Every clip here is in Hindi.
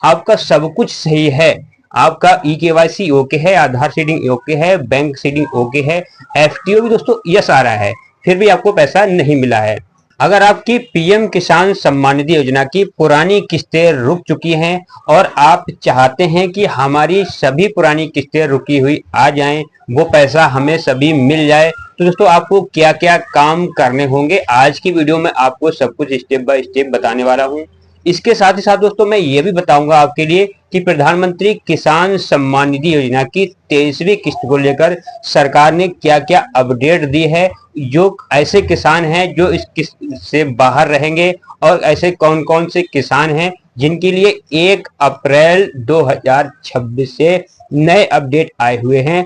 आपका सब कुछ सही है, आपका ई-केवाईसी ओके है, आधार सीडिंग ओके है, बैंक सीडिंग ओके है, एफटीओ भी दोस्तों यस आ रहा है, फिर भी आपको पैसा नहीं मिला है। अगर आपकी पीएम किसान सम्मान निधि योजना की पुरानी किस्तें रुक चुकी हैं और आप चाहते हैं कि हमारी सभी पुरानी किस्तें रुकी हुई आ जाएं, वो पैसा हमें सभी मिल जाए, तो दोस्तों आपको क्या क्या काम करने होंगे आज की वीडियो में आपको सब कुछ स्टेप बाय स्टेप बताने वाला हूं। इसके साथ ही साथ दोस्तों मैं ये भी बताऊंगा आपके लिए कि प्रधानमंत्री किसान सम्मान निधि योजना की 23वीं किस्त को लेकर सरकार ने क्या क्या अपडेट दी है, जो ऐसे किसान हैं जो इस किस्त से बाहर रहेंगे और ऐसे कौन कौन से किसान हैं जिनके लिए 1 अप्रैल 2026 से नए अपडेट आए हुए हैं,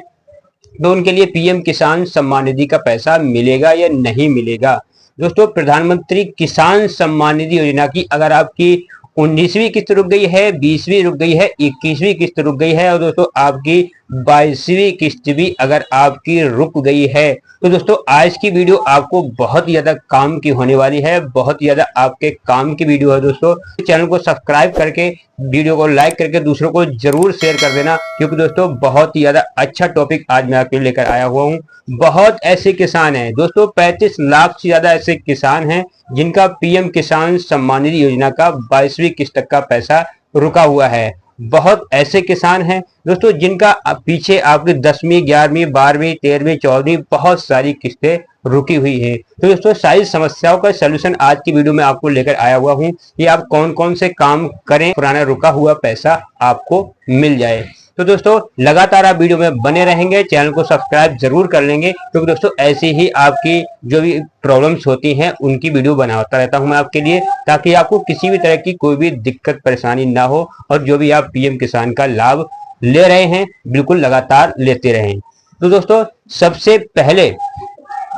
तो उनके लिए पीएम किसान सम्मान निधि का पैसा मिलेगा या नहीं मिलेगा। दोस्तों प्रधानमंत्री किसान सम्मान निधि योजना की अगर आपकी 19वीं किस्त रुक गई है, 20वीं रुक गई है, 21वीं किस्त रुक गई है और दोस्तों आपकी 22वीं किस्त भी अगर आपकी रुक गई है, तो दोस्तों आज की वीडियो आपको बहुत ज्यादा काम की होने वाली है, बहुत ज्यादा आपके काम की वीडियो है। दोस्तों चैनल को सब्सक्राइब करके वीडियो को लाइक करके दूसरों को जरूर शेयर कर देना, क्योंकि दोस्तों बहुत ही ज्यादा अच्छा टॉपिक आज मैं आपके लिए लेकर आया हुआ हूँ। बहुत ऐसे किसान हैं दोस्तों, 35 लाख से ज्यादा ऐसे किसान हैं जिनका पीएम किसान सम्मान निधि योजना का 22वीं किस्त तक का पैसा रुका हुआ है। बहुत ऐसे किसान हैं दोस्तों जिनका पीछे आपकी 10वीं, 11वीं, 12वीं, 13वीं, 14वीं बहुत सारी किस्तें रुकी हुई है। तो दोस्तों सारी समस्याओं का सलूशन आज की वीडियो में आपको लेकर आया हुआ हूं कि आप कौन कौन से काम करें, पुराना रुका हुआ पैसा आपको मिल जाए। तो दोस्तों लगातार आप वीडियो में बने रहेंगे, चैनल को सब्सक्राइब जरूर कर लेंगे, क्योंकि दोस्तों ऐसी ही आपकी जो भी प्रॉब्लम्स होती हैं उनकी वीडियो बनाता रहता हूं मैं आपके लिए, ताकि आपको किसी भी तरह की कोई भी दिक्कत परेशानी ना हो और जो भी आप पीएम किसान का लाभ ले रहे हैं बिल्कुल लगातार लेते रहें। तो दोस्तों सबसे पहले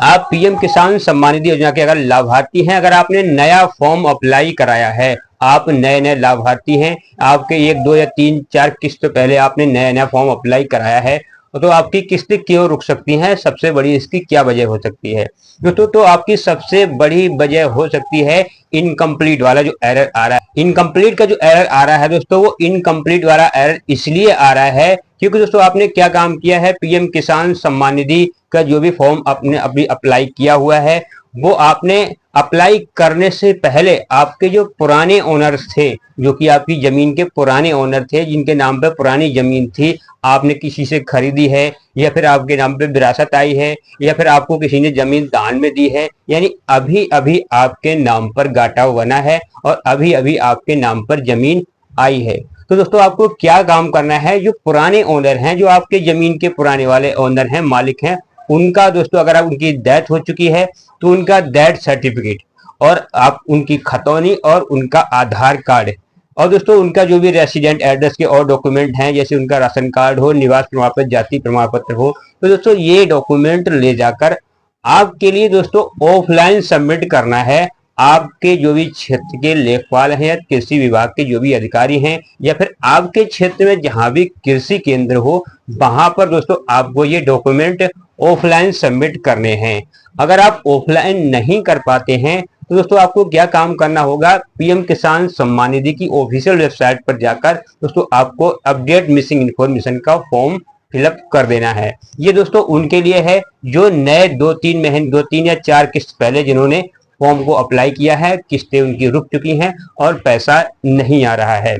आप पीएम किसान सम्मान निधि योजना के अगर लाभार्थी हैं, अगर आपने नया फॉर्म अप्लाई कराया है, आप नए नए लाभार्थी हैं, आपके 1, 2 या 3, 4 किस्त पहले आपने नया नया फॉर्म अप्लाई कराया है, तो आपकी किस्तें क्यों रुक सकती हैं, सबसे बड़ी इसकी क्या वजह हो सकती है दोस्तों? तो आपकी सबसे बड़ी वजह हो सकती है इनकम्प्लीट वाला जो एरर आ रहा है। इनकम्प्लीट का जो एरर आ रहा है दोस्तों, वो इनकम्प्लीट वाला एरर इसलिए आ रहा है क्योंकि दोस्तों आपने क्या काम किया है, पीएम किसान सम्मान निधि का जो भी फॉर्म आपने अभी अप्लाई किया हुआ है, वो आपने अप्लाई करने से पहले आपके जो पुराने ओनर्स थे, जो कि आपकी जमीन के पुराने ओनर थे, जिनके नाम पे पुरानी जमीन थी, आपने किसी से खरीदी है या फिर आपके नाम पे विरासत आई है या फिर आपको किसी ने जमीन दान में दी है, यानी अभी अभी आपके नाम पर गाटाव बना है और अभी अभी आपके नाम पर जमीन आई है। तो दोस्तों आपको क्या काम करना है, जो पुराने ओनर हैं, जो आपके जमीन के पुराने वाले ओनर हैं, मालिक हैं, उनका दोस्तों अगर आप उनकी डेथ हो चुकी है तो उनका डेथ सर्टिफिकेट और आप उनकी खतौनी और उनका आधार कार्ड और दोस्तों उनका जो भी रेसिडेंट एड्रेस के और डॉक्यूमेंट हैं, जैसे उनका राशन कार्ड हो, निवास प्रमाण पत्र, जाति प्रमाण पत्र हो, तो दोस्तों ये डॉक्यूमेंट ले जाकर आपके लिए दोस्तों ऑफलाइन सबमिट करना है। आपके जो भी क्षेत्र के लेखपाल हैं या कृषि विभाग के जो भी अधिकारी हैं या फिर आपके क्षेत्र में जहां भी कृषि केंद्र हो, वहां पर दोस्तों आपको ये डॉक्यूमेंट ऑफलाइन सबमिट करने हैं। अगर आप ऑफलाइन नहीं कर पाते हैं तो दोस्तों आपको क्या काम करना होगा, पीएम किसान सम्मान निधि की ऑफिशियल वेबसाइट पर जाकर दोस्तों आपको अपडेट मिसिंग इन्फॉर्मेशन का फॉर्म फिलअप कर देना है। ये दोस्तों उनके लिए है जो नए 2-3 महीने 2-3 या 4 किस्त पहले जिन्होंने फॉर्म को अप्लाई किया है, किस्तें उनकी रुक चुकी हैं और पैसा नहीं आ रहा है।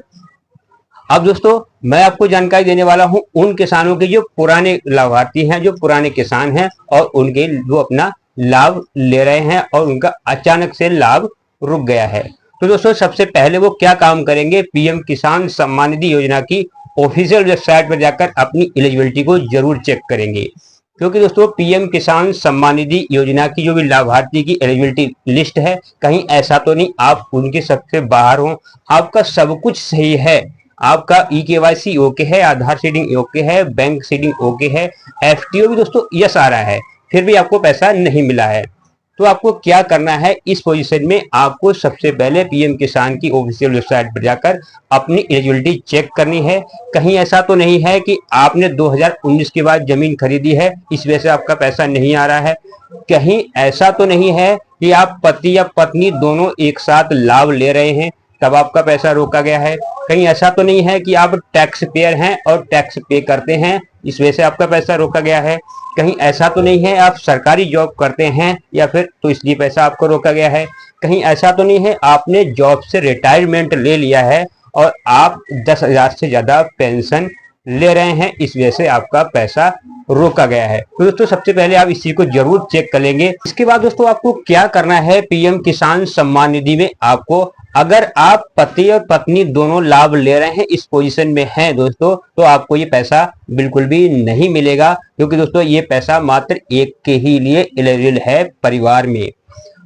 अब दोस्तों मैं आपको जानकारी देने वाला हूं उन किसानों के जो पुराने लाभार्थी हैं, जो पुराने किसान हैं और उनके जो अपना लाभ ले रहे हैं और उनका अचानक से लाभ रुक गया है। तो दोस्तों सबसे पहले वो क्या काम करेंगे, पीएम किसान सम्मान निधि योजना की ऑफिशियल वेबसाइट पर जाकर अपनी एलिजिबिलिटी को जरूर चेक करेंगे, क्योंकि दोस्तों पीएम किसान सम्मान निधि योजना की जो भी लाभार्थी की एलिजिबिलिटी लिस्ट है, कहीं ऐसा तो नहीं आप उनके सबसे बाहर हो, आपका सब कुछ सही है, आपका ई-केवाईसी ओके है, आधार सीडिंग ओके है, बैंक सीडिंग ओके है, एफटीओ भी दोस्तों यस आ रहा है, फिर भी आपको पैसा नहीं मिला है, तो आपको क्या करना है, इस पोजीशन में आपको सबसे पहले पीएम किसान की ऑफिशियल वेबसाइट पर जाकर अपनी एलिजिबिलिटी चेक करनी है। कहीं ऐसा तो नहीं है कि आपने 2019 के बाद जमीन खरीदी है, इस वजह से आपका पैसा नहीं आ रहा है, कहीं ऐसा तो नहीं है कि आप पति या पत्नी दोनों एक साथ लाभ ले रहे हैं, तब आपका पैसा रोका गया है। कहीं ऐसा तो नहीं है कि आप टैक्स पेयर हैं और टैक्स पे करते हैं, इस वजह से आपका पैसा रोका गया है। कहीं ऐसा तो नहीं है आप सरकारी जॉब करते हैं या फिर तो इसलिए पैसा आपको रोका गया है। कहीं ऐसा तो नहीं है आपने जॉब से रिटायरमेंट ले लिया है और आप 10,000 से ज्यादा पेंशन ले रहे हैं, इस वजह से आपका पैसा रोका गया है। तो दोस्तों सबसे पहले आप इस चीज को जरूर चेक कर लेंगे। इसके बाद दोस्तों आपको क्या करना है, पीएम किसान सम्मान निधि में आपको, अगर आप पति और पत्नी दोनों लाभ ले रहे हैं, इस पोजीशन में हैं दोस्तों, तो आपको ये पैसा बिल्कुल भी नहीं मिलेगा, क्योंकि दोस्तों ये पैसा मात्र एक के ही लिए एलिजिबल है परिवार में।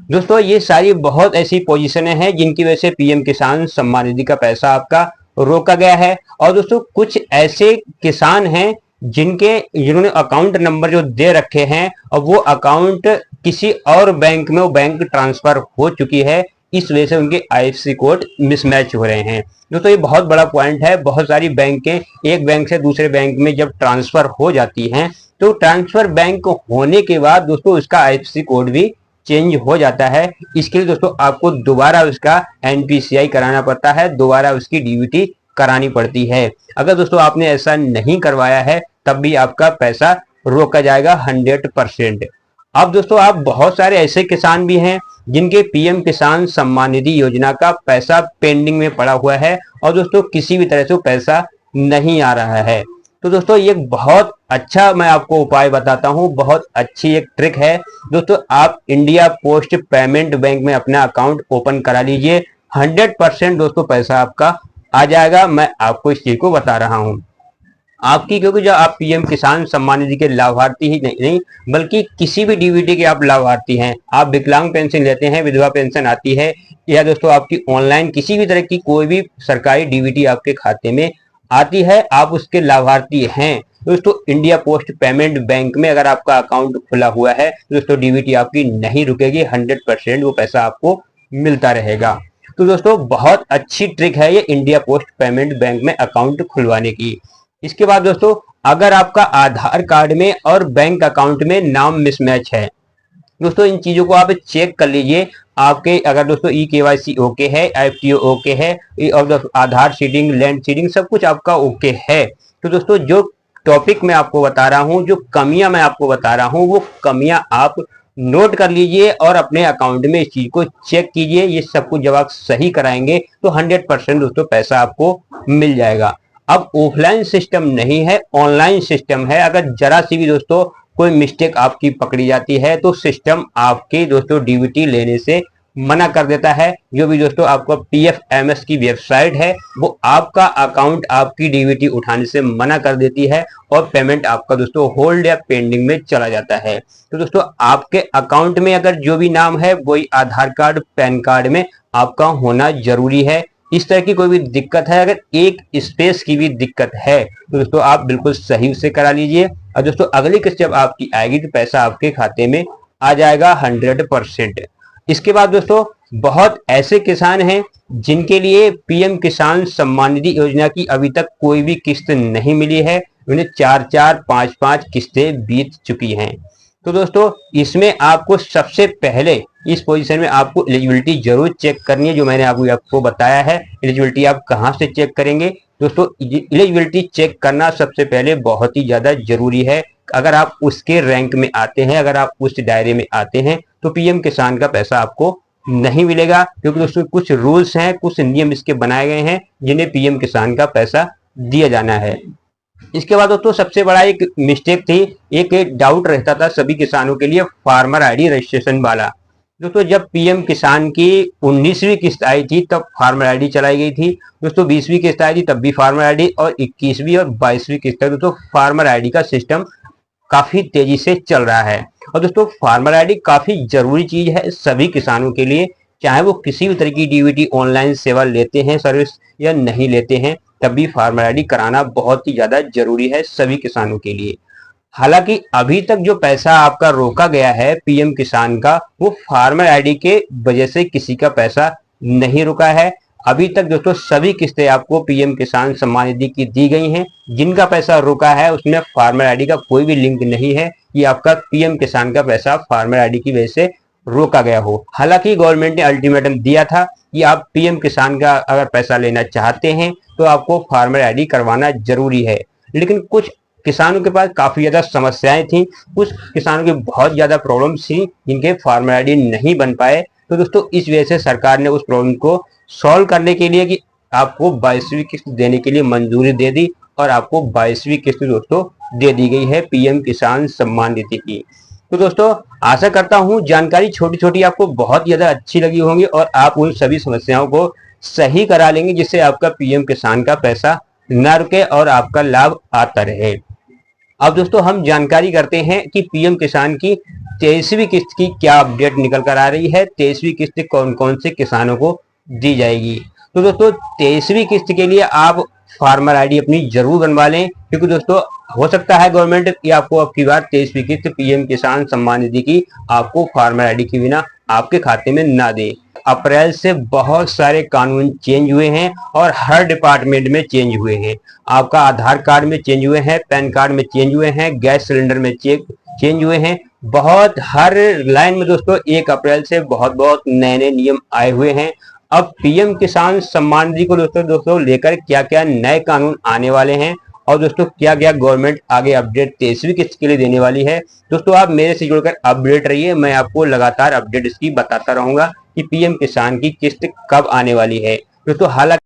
दोस्तों ये सारी बहुत ऐसी पोजीशनें हैं जिनकी वजह से पीएम किसान सम्मान निधि का पैसा आपका रोका गया है। और दोस्तों कुछ ऐसे किसान हैं जिन्होंने अकाउंट नंबर जो दे रखे हैं और वो अकाउंट किसी और बैंक में वो बैंक ट्रांसफर हो चुकी है, इस वजह से उनके आईएफएससी कोड मिसमैच हो रहे हैं। दोस्तों ये बहुत बड़ा पॉइंट है। बहुत सारी बैंकें एक बैंक से दूसरे बैंक में जब ट्रांसफर हो जाती हैं तो ट्रांसफर बैंक होने के बाद दोस्तों उसका आईएफएससी कोड भी चेंज हो जाता है। इसके लिए दोस्तों आपको दोबारा उसका एनपीसीआई कराना पड़ता है, दोबारा उसकी डीबीटी करानी पड़ती है। अगर दोस्तों आपने ऐसा नहीं करवाया है तब भी आपका पैसा रोका जाएगा 100%। अब दोस्तों आप बहुत सारे ऐसे किसान भी हैं जिनके पीएम किसान सम्मान निधि योजना का पैसा पेंडिंग में पड़ा हुआ है और दोस्तों किसी भी तरह से पैसा नहीं आ रहा है। तो दोस्तों ये बहुत अच्छा मैं आपको उपाय बताता हूं, बहुत अच्छी एक ट्रिक है दोस्तों। आप इंडिया पोस्ट पेमेंट बैंक में अपना अकाउंट ओपन करा लीजिए, 100% दोस्तों पैसा आपका आ जाएगा। मैं आपको इस चीज को बता रहा हूं आपकी, क्योंकि जो आप पीएम किसान सम्मान निधि के लाभार्थी ही नहीं बल्कि किसी भी डीबीटी के आप लाभार्थी हैं, आप विकलांग पेंशन लेते हैं, विधवा पेंशन आती है, या दोस्तों आपकी ऑनलाइन किसी भी तरह की कोई भी सरकारी डीबीटी आपके खाते में आती है, आप उसके लाभार्थी हैं दोस्तों, इंडिया पोस्ट पेमेंट बैंक में अगर आपका अकाउंट खुला हुआ है दोस्तों डीबीटी आपकी नहीं रुकेगी, 100% वो पैसा आपको मिलता रहेगा। तो दोस्तों बहुत अच्छी ट्रिक है ये इंडिया पोस्ट पेमेंट बैंक में अकाउंट खुलवाने की। इसके बाद दोस्तों अगर आपका आधार कार्ड में और बैंक अकाउंट में नाम मिसमैच है दोस्तों, इन चीजों को आप चेक कर लीजिए। आपके अगर दोस्तों ई केवाईसी ओके है, एफटीओ ओके है और आधार सीडिंग, लैंड सीडिंग सब कुछ आपका ओके है, तो दोस्तों जो टॉपिक मैं आपको बता रहा हूं, जो कमियां मैं आपको बता रहा हूं, वो कमियां आप नोट कर लीजिए और अपने अकाउंट में इस चीज को चेक कीजिए। ये सब कुछ जब आप सही कराएंगे तो 100% दोस्तों पैसा आपको मिल जाएगा। अब ऑफलाइन सिस्टम नहीं है, ऑनलाइन सिस्टम है। अगर जरा सी भी दोस्तों कोई मिस्टेक आपकी पकड़ी जाती है तो सिस्टम आपके दोस्तों डीबीटी लेने से मना कर देता है। जो भी दोस्तों आपका पीएफएमएस की वेबसाइट है वो आपका अकाउंट आपकी डीबीटी उठाने से मना कर देती है और पेमेंट आपका दोस्तों होल्ड या पेंडिंग में चला जाता है। तो दोस्तों आपके अकाउंट में अगर जो भी नाम है वही आधार कार्ड पैन कार्ड में आपका होना जरूरी है। इस तरह की कोई भी दिक्कत है, अगर एक स्पेस की भी दिक्कत है तो दोस्तों आप बिल्कुल सही से करा लीजिए और दोस्तों अगली किस्त जब आपकी आएगी तो पैसा आपके खाते में आ जाएगा 100%। इसके बाद दोस्तों बहुत ऐसे किसान हैं जिनके लिए पीएम किसान सम्मान निधि योजना की अभी तक कोई भी किस्त नहीं मिली है, उन्हें 4-4, 5-5 किस्तें बीत चुकी हैं। तो दोस्तों इसमें आपको सबसे पहले इस पोजीशन में आपको एलिजिबिलिटी जरूर चेक करनी है, जो मैंने आपको बताया है। एलिजिबिलिटी आप कहां से चेक करेंगे दोस्तों, एलिजिबिलिटी चेक करना सबसे पहले बहुत ही ज्यादा जरूरी है। अगर आप उसके रैंक में आते हैं, अगर आप उस दायरे में आते हैं तो पीएम किसान का पैसा आपको नहीं मिलेगा, क्योंकि दोस्तों कुछ रूल्स हैं, कुछ नियम इसके बनाए गए हैं जिन्हें पीएम किसान का पैसा दिया जाना है। इसके बाद दोस्तों सबसे बड़ा एक मिस्टेक थी, एक डाउट रहता था सभी किसानों के लिए, फार्मर आईडी रजिस्ट्रेशन वाला। दोस्तों जब पीएम किसान की 19वीं किस्त आई थी तब फार्मर आईडी चलाई गई थी दोस्तों, 20वीं किस्त आई थी तब भी फार्मर आईडी, और 21वीं और 22वीं किस्त तक दोस्तों फार्मर आईडी का सिस्टम काफी तेजी से चल रहा है। और दोस्तों फार्मर आईडी काफी जरूरी चीज है सभी किसानों के लिए, चाहे वो किसी भी तरह की डीबीटी ऑनलाइन सेवा लेते हैं सर्विस या नहीं लेते हैं, तब भी फार्मर आईडी कराना बहुत ही ज्यादा जरूरी है सभी किसानों के लिए। हालांकि अभी तक जो पैसा आपका रोका गया है पीएम किसान का, वो फार्मर आईडी के वजह से किसी का पैसा नहीं रुका है। अभी तक दोस्तों सभी किस्तें आपको पीएम किसान सम्मान निधि की दी गई हैं। जिनका पैसा रुका है उसमें फार्मर आईडी का कोई भी लिंक नहीं है, ये आपका पीएम किसान का पैसा फार्मर आईडी की वजह से रोका गया हो। हालांकि गवर्नमेंट ने अल्टीमेटम दिया था कि आप पीएम किसान का अगर पैसा लेना चाहते हैं तो आपको फार्मर आईडी करवाना जरूरी है, लेकिन कुछ किसानों के पास काफी ज्यादा समस्याएं थी, कुछ किसानों की बहुत ज्यादा प्रॉब्लम्स थी जिनके फार्मर आईडी नहीं बन पाए। तो दोस्तों इस वजह से सरकार ने उस प्रॉब्लम को सॉल्व करने के लिए कि आपको 22वीं किस्त देने के लिए मंजूरी दे दी और आपको 22वीं किस्त दोस्तों दे दी गई है पीएम किसान सम्मान निधि की। तो दोस्तों आशा करता हूं जानकारी छोटी छोटी आपको बहुत ज्यादा अच्छी लगी होंगी और आप उन सभी समस्याओं को सही करा लेंगे जिससे आपका पीएम किसान का पैसा न रुके और आपका लाभ आता रहे। अब दोस्तों हम जानकारी करते हैं कि पीएम किसान की 23वीं किस्त की क्या अपडेट निकल कर आ रही है, 23वीं किस्त कौन कौन से किसानों को दी जाएगी। तो दोस्तों 23वीं किस्त के लिए आप फार्मर आईडी अपनी जरूर बनवा लें, क्योंकि दोस्तों हो सकता है गवर्नमेंट की आपको अब की बार 23वीं किस्त पीएम किसान सम्मान निधि की आपको फार्मर आईडी के बिना आपके खाते में ना दे। अप्रैल से बहुत सारे कानून चेंज हुए हैं और हर डिपार्टमेंट में चेंज हुए हैं। आपका आधार कार्ड में चेंज हुए हैं, पैन कार्ड में चेंज हुए हैं, गैस सिलेंडर में चेंज हुए हैं। बहुत हर लाइन में दोस्तों 1 अप्रैल से बहुत बहुत नए नए नियम आए हुए हैं। अब पीएम किसान सम्मान निधि को दोस्तों लेकर क्या क्या नए कानून आने वाले हैं और दोस्तों क्या क्या गवर्नमेंट आगे अपडेट 23वीं किस्त के लिए देने वाली है, दोस्तों आप मेरे से जुड़कर अपडेट रहिए। मैं आपको लगातार अपडेट इसकी बताता रहूंगा कि पीएम किसान की किस्त कब आने वाली है। दोस्तों हालांकि